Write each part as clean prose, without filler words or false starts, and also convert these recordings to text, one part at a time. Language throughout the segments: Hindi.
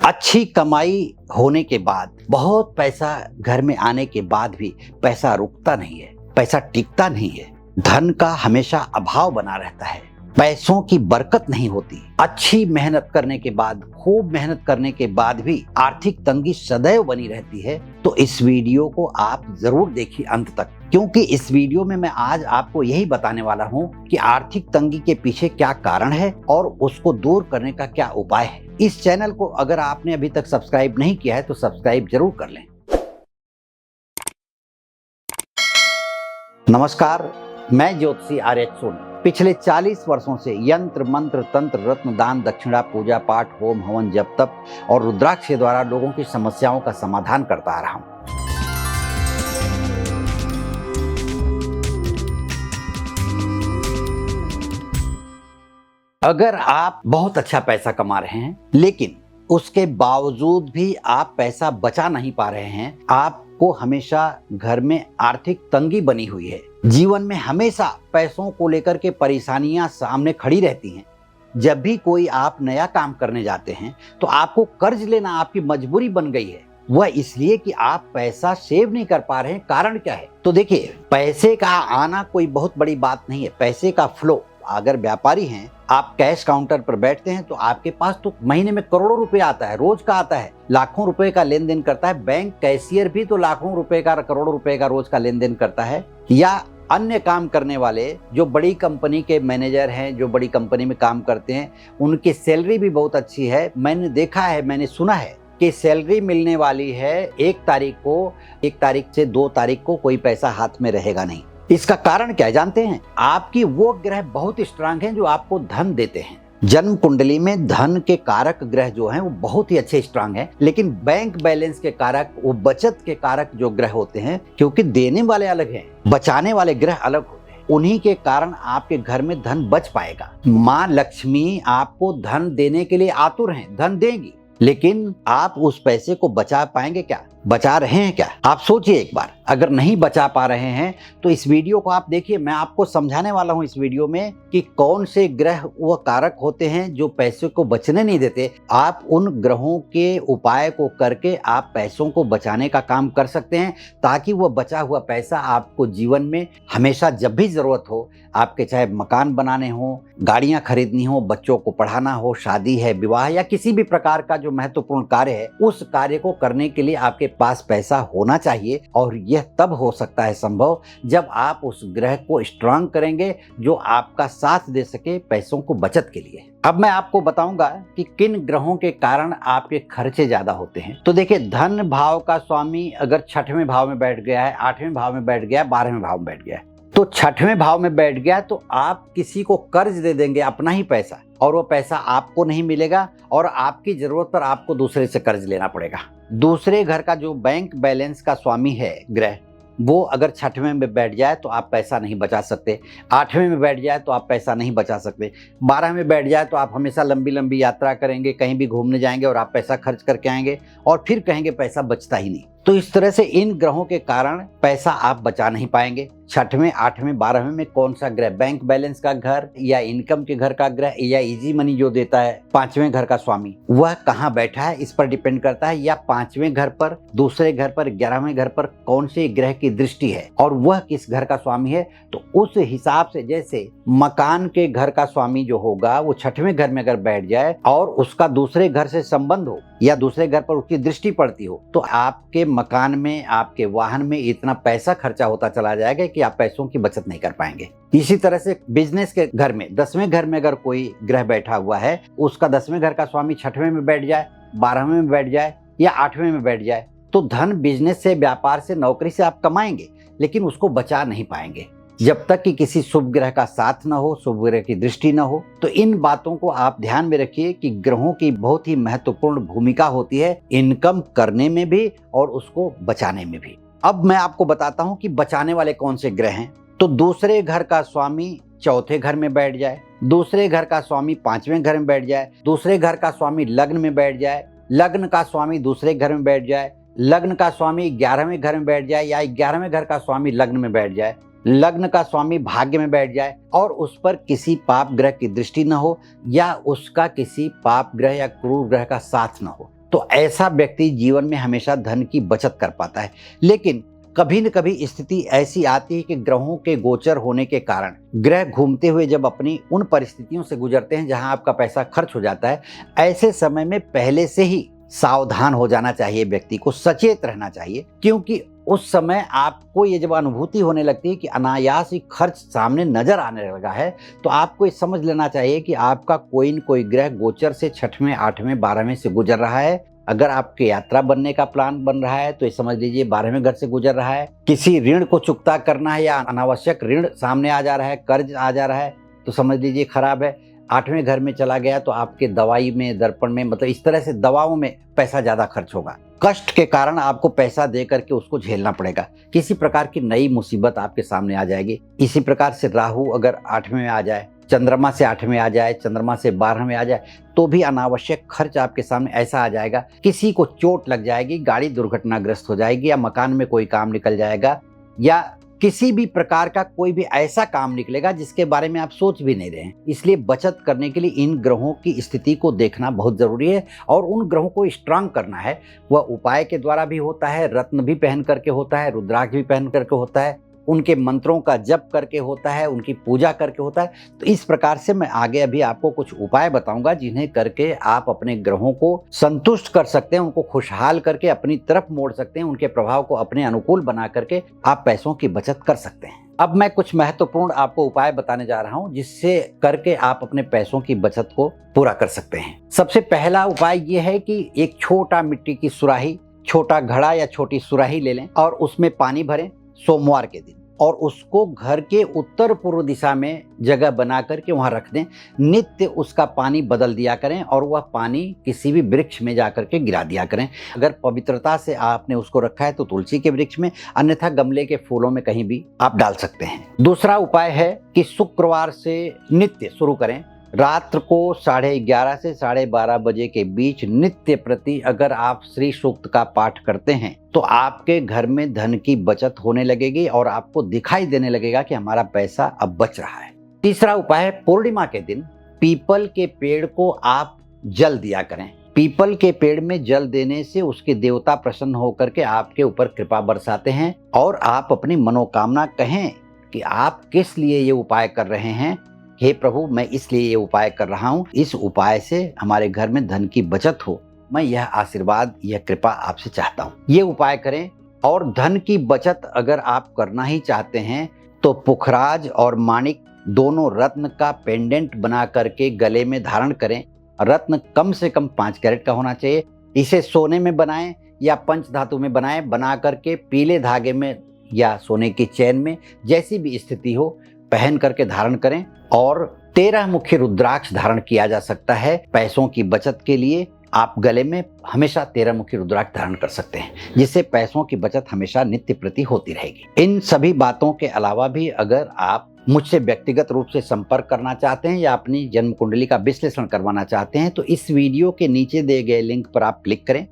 अच्छी कमाई होने के बाद, बहुत पैसा घर में आने के बाद भी पैसा रुकता नहीं है, पैसा टिकता नहीं है। धन का हमेशा अभाव बना रहता है, पैसों की बरकत नहीं होती। अच्छी मेहनत करने के बाद, खूब मेहनत करने के बाद भी आर्थिक तंगी सदैव बनी रहती है। तो इस वीडियो को आप जरूर देखिए अंत तक, क्योंकि इस वीडियो में मैं आज आपको यही बताने वाला हूं कि आर्थिक तंगी के पीछे क्या कारण है और उसको दूर करने का क्या उपाय है। इस चैनल को अगर आपने अभी तक सब्सक्राइब नहीं किया है तो सब्सक्राइब जरूर कर लें। नमस्कार, मैं ज्योतिषी आर्यच सोनी पिछले 40 वर्षों से यंत्र मंत्र तंत्र रत्न दान दक्षिणा पूजा पाठ होम हवन जप तप और रुद्राक्ष के द्वारा लोगों की समस्याओं का समाधान करता आ रहा हूं। अगर आप बहुत अच्छा पैसा कमा रहे हैं लेकिन उसके बावजूद भी आप पैसा बचा नहीं पा रहे हैं, आपको हमेशा घर में आर्थिक तंगी बनी हुई है, जीवन में हमेशा पैसों को लेकर के परेशानियां सामने खड़ी रहती हैं। जब भी कोई आप नया काम करने जाते हैं तो आपको कर्ज लेना आपकी मजबूरी बन गई है, वह इसलिए कि आप पैसा सेव नहीं कर पा रहे हैं। कारण क्या है? तो देखिए, पैसे का आना कोई बहुत बड़ी बात नहीं है, पैसे का फ्लो। अगर व्यापारी हैं, आप कैश काउंटर पर बैठते हैं तो आपके पास तो महीने में करोड़ों रुपए आता है, रोज का आता है, लाखों रुपए का लेन देन करता है। बैंक कैशियर भी तो लाखों रुपए का, करोड़ों रुपए का रोज का लेन देन करता है। या अन्य काम करने वाले जो बड़ी कंपनी के मैनेजर हैं, जो बड़ी कंपनी में काम करते हैं, उनकी सैलरी भी बहुत अच्छी है। मैंने देखा है, मैंने सुना है कि सैलरी मिलने वाली है 1 तारीख को, 1 तारीख से 2 तारीख को कोई पैसा हाथ में रहेगा नहीं। इसका कारण क्या है जानते हैं? आपकी वो ग्रह बहुत स्ट्रांग हैं जो आपको धन देते हैं। जन्म कुंडली में धन के कारक ग्रह जो हैं वो बहुत ही अच्छे स्ट्रांग हैं, लेकिन बैंक बैलेंस के कारक, वो बचत के कारक जो ग्रह होते हैं, क्योंकि देने वाले अलग हैं, बचाने वाले ग्रह अलग होते हैं, उन्हीं के कारण आपके घर में धन बच पाएगा। माँ लक्ष्मी आपको धन देने के लिए आतुर हैं, धन देंगी, लेकिन आप उस पैसे को बचा पाएंगे क्या? बचा रहे हैं क्या? आप सोचिए एक बार। अगर नहीं बचा पा रहे हैं तो इस वीडियो को आप देखिए। मैं आपको समझाने वाला हूं इस वीडियो में कि कौन से ग्रह वो कारक होते हैं जो पैसे को बचने नहीं देते। आप उन ग्रहों के उपाय को करके आप पैसों को बचाने का काम कर सकते हैं, ताकि वह बचा हुआ पैसा आपको जीवन में हमेशा जब भी जरूरत हो, आपके चाहे मकान बनाने हो, गाड़ियां खरीदनी हो, बच्चों को पढ़ाना हो, शादी है, विवाह या किसी भी प्रकार का जो महत्वपूर्ण कार्य है, उस कार्य को करने के लिए आपके पास पैसा होना चाहिए। और यह तब हो सकता है संभव जब आप उस ग्रह को स्ट्रांग करेंगे जो आपका साथ दे सके पैसों को बचत के लिए। अब मैं आपको बताऊंगा कि किन ग्रहों के कारण आपके खर्चे ज्यादा होते हैं। तो देखिए, धन भाव का स्वामी अगर 6वें भाव में बैठ गया है, 8वें भाव में बैठ गया है, 12वें भाव में बैठ गया है, तो 6वें भाव में बैठ गया तो आप किसी को कर्ज दे देंगे अपना ही पैसा, और वो पैसा आपको नहीं मिलेगा और आपकी जरूरत पर आपको दूसरे से कर्ज लेना पड़ेगा। दूसरे घर का जो बैंक बैलेंस का स्वामी है ग्रह, वो अगर 6वें में बैठ जाए तो आप पैसा नहीं बचा सकते, 8वें में बैठ जाए तो आप पैसा नहीं बचा सकते, 12वें में बैठ जाए तो आप हमेशा लंबी लंबी यात्रा करेंगे, कहीं भी घूमने जाएंगे और आप पैसा खर्च करके आएंगे और फिर कहेंगे पैसा बचता ही नहीं। तो इस तरह से इन ग्रहों के कारण पैसा आप बचा नहीं पाएंगे। 6वें, 8वें, 12वें में कौन सा ग्रह, बैंक बैलेंस का घर या इनकम के घर का ग्रह या इजी मनी जो देता है 5वें घर का स्वामी, वह कहाँ बैठा है इस पर डिपेंड करता है। या 5वें घर पर, दूसरे घर पर, 11वें घर पर कौन से ग्रह की दृष्टि है और वह किस घर का स्वामी है, तो उस हिसाब से, जैसे मकान के घर का स्वामी जो होगा वो 6वें घर में अगर बैठ जाए और उसका दूसरे घर से संबंध हो या दूसरे घर पर उसकी दृष्टि पड़ती हो, तो आपके मकान में, आपके वाहन में इतना पैसा खर्चा होता चला जाएगा कि आप पैसों की बचत नहीं कर पाएंगे। इसी तरह से बिजनेस के घर में, 10वें घर में अगर कोई ग्रह बैठा हुआ है, उसका 10वें घर का स्वामी 6वें में बैठ जाए, 12वें में बैठ जाए या 8वें में बैठ जाए, तो धन बिजनेस से, व्यापार से, नौकरी से आप कमाएंगे, लेकिन उसको बचा नहीं पाएंगे जब तक कि किसी शुभ ग्रह का साथ न हो, शुभ ग्रह की दृष्टि न हो। तो इन बातों को आप ध्यान में रखिए कि ग्रहों की बहुत ही महत्वपूर्ण भूमिका होती है इनकम करने में भी और उसको बचाने में भी। अब मैं आपको बताता हूं कि बचाने वाले कौन से ग्रह हैं। तो दूसरे घर का स्वामी 4थे घर में बैठ जाए, दूसरे घर का स्वामी 5वें घर में बैठ जाए, दूसरे घर का स्वामी लग्न में बैठ जाए, लग्न का स्वामी दूसरे घर में बैठ जाए, लग्न का स्वामी 11वें घर में बैठ जाए या 11वें घर का स्वामी लग्न में बैठ जाए, लग्न का स्वामी भाग्य में बैठ जाए और उस पर किसी पाप ग्रह की दृष्टि न हो या उसका किसी पाप ग्रह या क्रूर ग्रह का साथ न हो, तो ऐसा व्यक्ति जीवन में हमेशा धन की बचत कर पाता है। लेकिन कभी न कभी स्थिति ऐसी आती है कि ग्रहों के गोचर होने के कारण ग्रह घूमते हुए जब अपनी उन परिस्थितियों से गुजरते हैं जहां आपका पैसा खर्च हो जाता है, ऐसे समय में पहले से ही सावधान हो जाना चाहिए, व्यक्ति को सचेत रहना चाहिए। क्योंकि उस समय आपको ये जब अनुभूति होने लगती है कि अनायास ही खर्च सामने नजर आने लगा है, तो आपको ये समझ लेना चाहिए कि आपका कोई न कोई ग्रह गोचर से 6वें, 8वें, 12वें से गुजर रहा है। अगर आपके यात्रा बनने का प्लान बन रहा है तो ये समझ लीजिए 12वें घर से गुजर रहा है। किसी ऋण को चुकता करना है या अनावश्यक ऋण सामने आ जा रहा है, कर्ज आ जा रहा है, तो समझ लीजिए खराब है। 8वें घर में चला गया तो आपके दवाई में, दर्पण में, मतलब इस तरह से दवाओं में पैसा ज्यादा खर्च होगा। कष्ट के कारण आपको पैसा दे करके उसको झेलना पड़ेगा। किसी प्रकार की नई मुसीबत आपके सामने आ जाएगी। इसी प्रकार से राहु अगर 8वें में आ जाए, चंद्रमा से 8वें आ जाए, चंद्रमा से 12वें आ जाए, तो भी अनावश्यक खर्च आपके सामने ऐसा आ जाएगा। किसी को चोट लग जाएगी, गाड़ी दुर्घटनाग्रस्त हो जाएगी, या मकान में कोई काम निकल जाएगा, या किसी भी प्रकार का कोई भी ऐसा काम निकलेगा जिसके बारे में आप सोच भी नहीं रहे हैं। इसलिए बचत करने के लिए इन ग्रहों की स्थिति को देखना बहुत जरूरी है और उन ग्रहों को स्ट्रांग करना है। वह उपाय के द्वारा भी होता है, रत्न भी पहन करके होता है, रुद्राक्ष भी पहन करके होता है, उनके मंत्रों का जप करके होता है, उनकी पूजा करके होता है। तो इस प्रकार से मैं आगे अभी आपको कुछ उपाय बताऊंगा जिन्हें करके आप अपने ग्रहों को संतुष्ट कर सकते हैं, उनको खुशहाल करके अपनी तरफ मोड़ सकते हैं, उनके प्रभाव को अपने अनुकूल बना करके आप पैसों की बचत कर सकते हैं। अब मैं कुछ महत्वपूर्ण आपको उपाय बताने जा रहा हूं जिससे करके आप अपने पैसों की बचत को पूरा कर सकते हैं। सबसे पहला उपाय ये है कि एक छोटा मिट्टी की सुराही, छोटा घड़ा या छोटी सुराही ले लें और उसमें पानी भरें सोमवार के दिन, और उसको घर के उत्तर पूर्व दिशा में जगह बना करके वहां रख दें। नित्य उसका पानी बदल दिया करें और वह पानी किसी भी वृक्ष में जाकर के गिरा दिया करें। अगर पवित्रता से आपने उसको रखा है तो तुलसी के वृक्ष में, अन्यथा गमले के फूलों में कहीं भी आप डाल सकते हैं। दूसरा उपाय है कि शुक्रवार से नित्य शुरू करें। रात्र को 11:30 से 12:30 बजे के बीच नित्य प्रति अगर आप श्री सूक्त का पाठ करते हैं तो आपके घर में धन की बचत होने लगेगी और आपको दिखाई देने लगेगा कि हमारा पैसा अब बच रहा है। तीसरा उपाय है पूर्णिमा के दिन पीपल के पेड़ को आप जल दिया करें। पीपल के पेड़ में जल देने से उसके देवता प्रसन्न होकर के आपके ऊपर कृपा बरसाते हैं और आप अपनी मनोकामना कहें कि आप किस लिए ये उपाय कर रहे हैं। हे प्रभु, मैं इसलिए ये उपाय कर रहा हूँ, इस उपाय से हमारे घर में धन की बचत हो, मैं यह आशीर्वाद, यह कृपा आपसे चाहता हूँ। ये उपाय करें। और धन की बचत अगर आप करना ही चाहते हैं तो पुखराज और माणिक दोनों रत्न का पेंडेंट बना करके गले में धारण करें। रत्न कम से कम 5 कैरेट का होना चाहिए। इसे सोने में बनाएं या पंच धातु में बनाएं, बना करके पीले धागे में या सोने की चैन में, जैसी भी स्थिति हो, पहन करके धारण करें। और 13 मुखी रुद्राक्ष धारण किया जा सकता है। पैसों की बचत के लिए आप गले में हमेशा 13 मुखी रुद्राक्ष धारण कर सकते हैं, जिससे पैसों की बचत हमेशा नित्य प्रति होती रहेगी। इन सभी बातों के अलावा भी अगर आप मुझसे व्यक्तिगत रूप से संपर्क करना चाहते हैं या अपनी जन्म कुंडली का विश्लेषण करवाना चाहते हैं तो इस वीडियो के नीचे दिए गए लिंक पर आप क्लिक करें।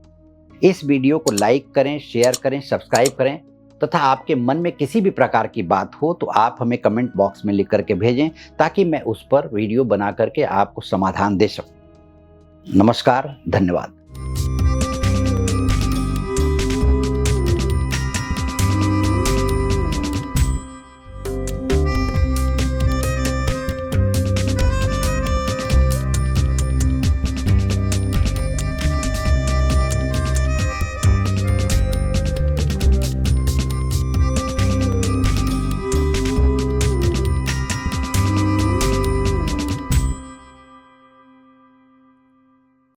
इस वीडियो को लाइक करें, शेयर करें, सब्सक्राइब करें तथा आपके मन में किसी भी प्रकार की बात हो तो आप हमें कमेंट बॉक्स में लिख करके भेजें ताकि मैं उस पर वीडियो बना करके आपको समाधान दे सकूं। नमस्कार, धन्यवाद।